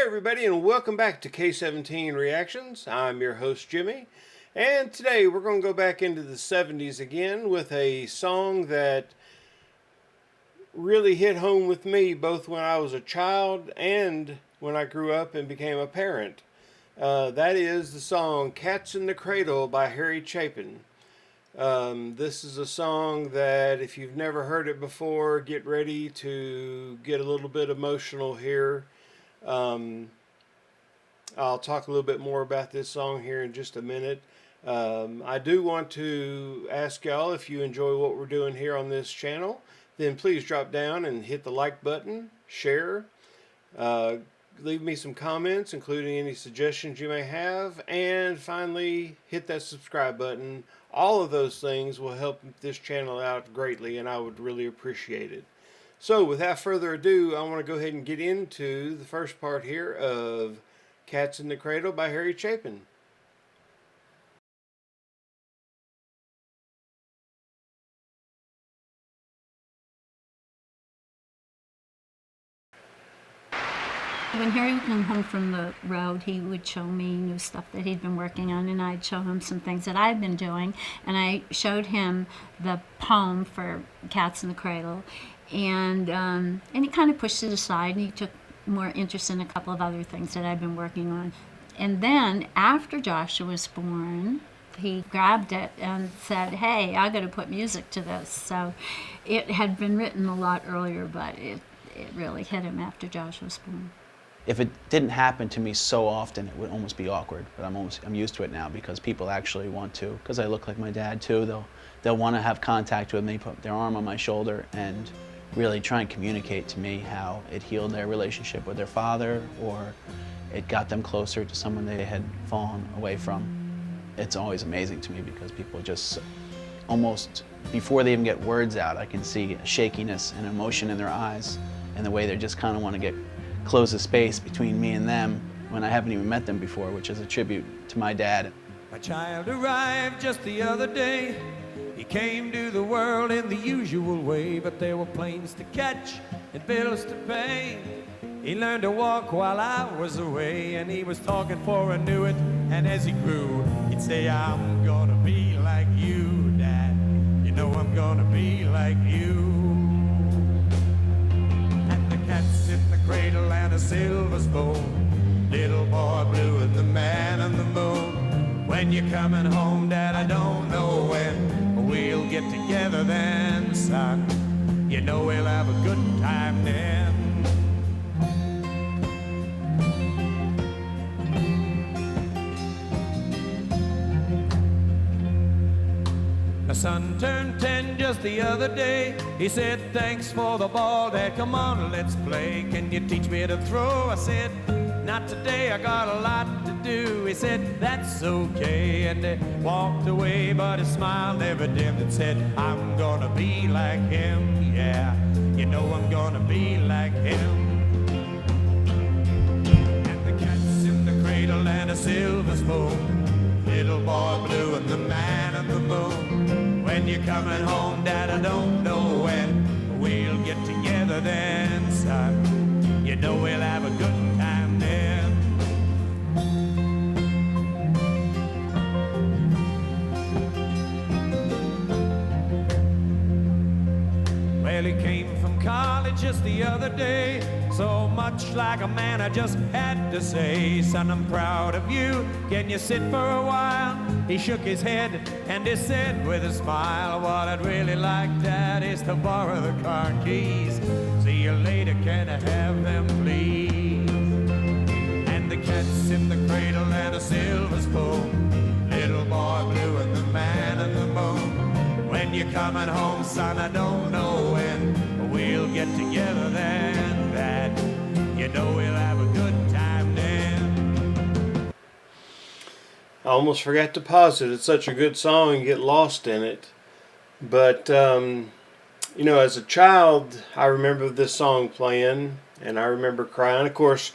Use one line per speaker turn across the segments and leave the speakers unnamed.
everybody, and welcome back to K17 Reactions. I'm your host, Jimmy, and today we're going to go back into the 70s again with a song that really hit home with me both when I was a child and when I grew up and became a parent. That is the song Cats in the Cradle by Chapin. This is a song that if you've never heard it before, get ready to get a little bit emotional here. I'll talk a little bit more about this song here in just a minute. I do want to ask y'all, if you enjoy what we're doing here on this channel, then please drop down and hit the like button, share, leave me some comments, including any suggestions you may have, and finally hit that subscribe button. All of those things will help this channel out greatly, and I would really appreciate it. So without further ado, I want to go ahead and get into the first part here of Cats in the Cradle by Chapin.
When Harry would come home from the road, he would show me new stuff that he'd been working on, and I'd show him some things that I'd been doing. And I showed him the poem for Cats in the Cradle, and he kind of pushed it aside, and he took more interest in a couple of other things that I'd been working on. And then after Joshua was born, he grabbed it and said, "Hey, I got to put music to this." So it had been written a lot earlier, but it really hit him after Joshua was born.
If it didn't happen to me so often, it would almost be awkward. But I'm used to it now because people actually want to. Because I look like my dad too. They'll want to have contact with me, put their arm on my shoulder, and really try and communicate to me how it healed their relationship with their father, or it got them closer to someone they had fallen away from. It's always amazing to me because people just almost, before they even get words out, I can see a shakiness and emotion in their eyes, and the way they just kind of want to close the space between me and them when I haven't even met them before, which is a tribute to my dad.
My child arrived just the other day. He came to the world in the usual way, but there were planes to catch and bills to pay. He learned to walk while I was away, and he was talking before I knew it. And as he grew, he'd say, "I'm gonna be like you, Dad. You know I'm gonna be like you." And the cat's in the cradle and a silver spoon, little boy blue and the man on the moon. When you're coming home, Dad, I don't know when we'll get together then, son. You know we'll have a good time then. My son turned 10 just the other day. He said, "Thanks for the ball, Dad, come on, let's play. Can you teach me to throw?" I said, "Not today, I got a lot to do." He said, "That's okay," and he walked away, but his smile never dimmed and said, "I'm gonna be like him, yeah, you know I'm gonna be like him." And the cat's in the cradle and a silver spoon, little boy blue and the man on the moon. When you're coming home, Dad, I don't know when we'll get together then, son. You know we'll have a good time then. Well, he came from college just the other day, so much like a man I just had to say, "Son, I'm proud of you. Can you sit for a while?" He shook his head and he said with a smile, "What I'd really like, Dad, is to borrow the car keys. See you later, can I have them, please?" And the cat's in the cradle and a silver spoon, little boy blue and the man on the moon. When you're coming home, son, I don't know when we'll get together then, Dad. You know we'll have a good time then.
I almost forgot to pause it. It's such a good song and get lost in it. But, you know, as a child, I remember this song playing, and I remember crying. Of course,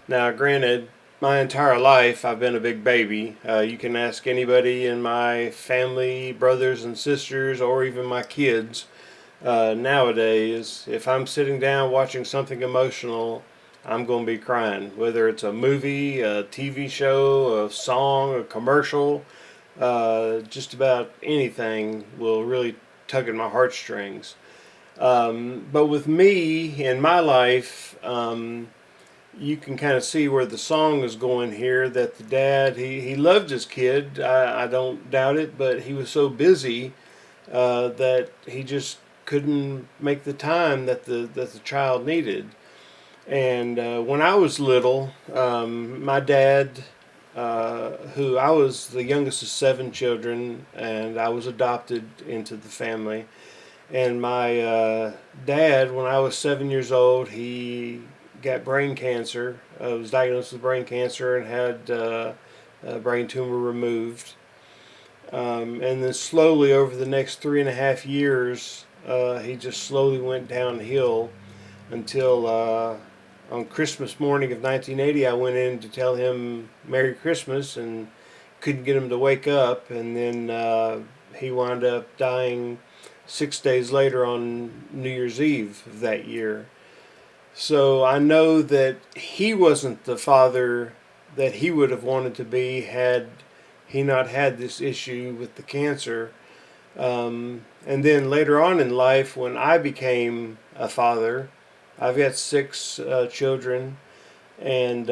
now granted, my entire life I've been a big baby. You can ask anybody in my family, brothers and sisters, or even my kids. Nowadays, if I'm sitting down watching something emotional, I'm going to be crying. Whether it's a movie, a TV show, a song, a commercial, just about anything will really tug at my heartstrings. But with me in my life, you can kind of see where the song is going here. That the dad, he loved his kid. I don't doubt it, but he was so busy that he just couldn't make the time that the child needed. And when I was little, my dad, who I was the youngest of 7 children, and I was adopted into the family. And my dad, when I was 7 years old, he got brain cancer. Was diagnosed with brain cancer and had a brain tumor removed. And then slowly over the next 3.5 years, he just slowly went downhill until on Christmas morning of 1980, I went in to tell him Merry Christmas and couldn't get him to wake up. And then he wound up dying 6 days later on New Year's Eve of that year. So I know that he wasn't the father that he would have wanted to be had he not had this issue with the cancer. And then later on in life, when I became a father, I've got 6 children, and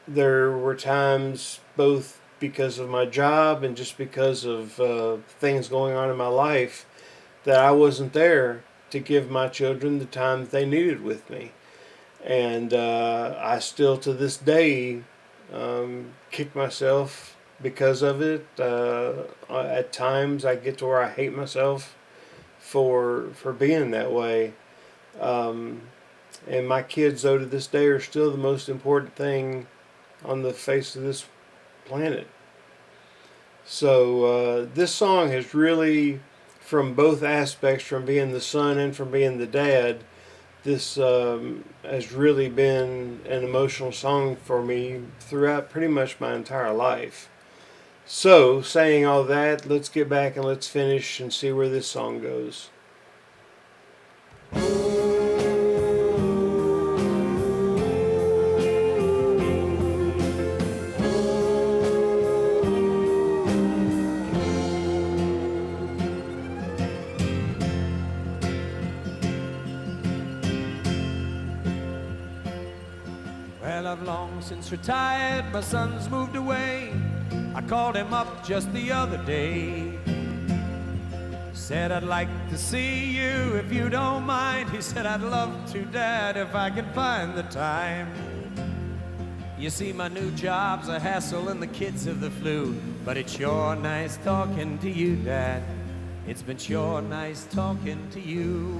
there were times, both because of my job and just because of things going on in my life, that I wasn't there to give my children the time that they needed with me. And I still, to this day, kick myself because of it. At times, I get to where I hate myself for being that way. And my kids, though, to this day, are still the most important thing on the face of this planet. So this song has really, from both aspects, from being the son and from being the dad, this has really been an emotional song for me throughout pretty much my entire life. So, saying all that, let's get back and let's finish and see where this song goes.
Well, I've long since retired, my son's moved away. I called him up just the other day. Said, I'd like to see you if you don't mind. He said, I'd love to, Dad, if I can find the time. You see, my new job's a hassle and the kids have the flu, but it's sure nice talking to you, Dad. It's been sure nice talking to you.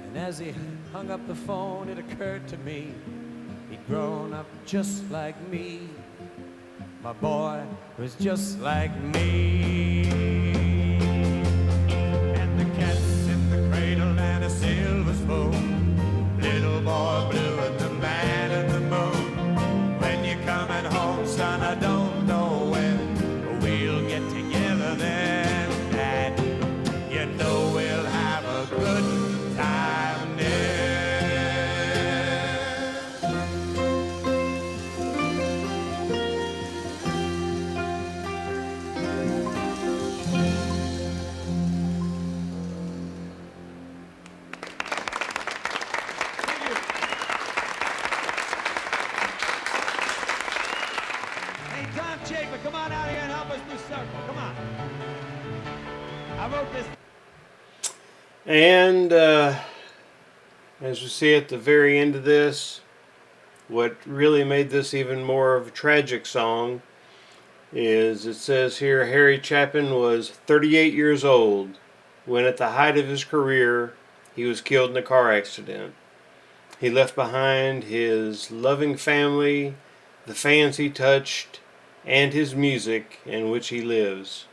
And as he hung up the phone, it occurred to me he'd grown up just like me. My boy was just like me. And the cat's in the cradle and a silver spoon. Little boy blue and the man in the moon. When you're coming home, son, I don't know when we'll get together then. And you know we'll have a good time then. Chapin, come on out here and help us do circle. Come on. I wrote this.
And as we see at the very end of this, what really made this even more of a tragic song is it says here, Harry Chapin was 38 years old when at the height of his career he was killed in a car accident. He left behind his loving family, the fans he touched, and his music in which he lives.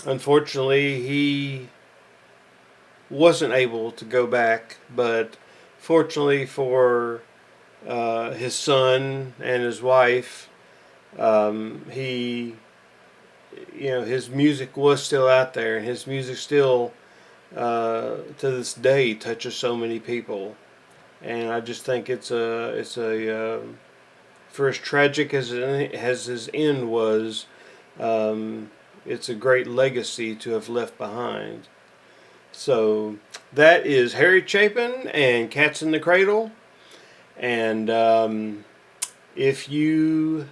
Unfortunately, he wasn't able to go back, but fortunately for his son and his wife, he his music was still out there, and his music still, to this day, touches so many people. And I just think for as tragic as his end was, it's a great legacy to have left behind. So that is Harry Chapin and Cats in the Cradle. And if you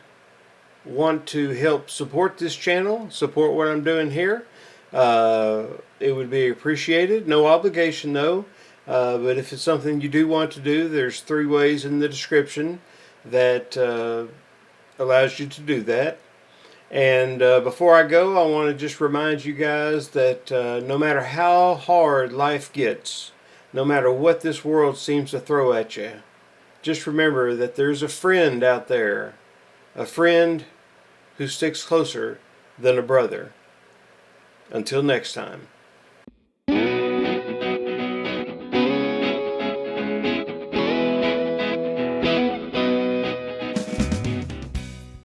want to help support this channel, support what I'm doing here, it would be appreciated. No obligation though. But if it's something you do want to do, there's 3 ways in the description that allows you to do that. And before I go, I want to just remind you guys that no matter how hard life gets, no matter what this world seems to throw at you, just remember that there's a friend out there, a friend who sticks closer than a brother. Until next time.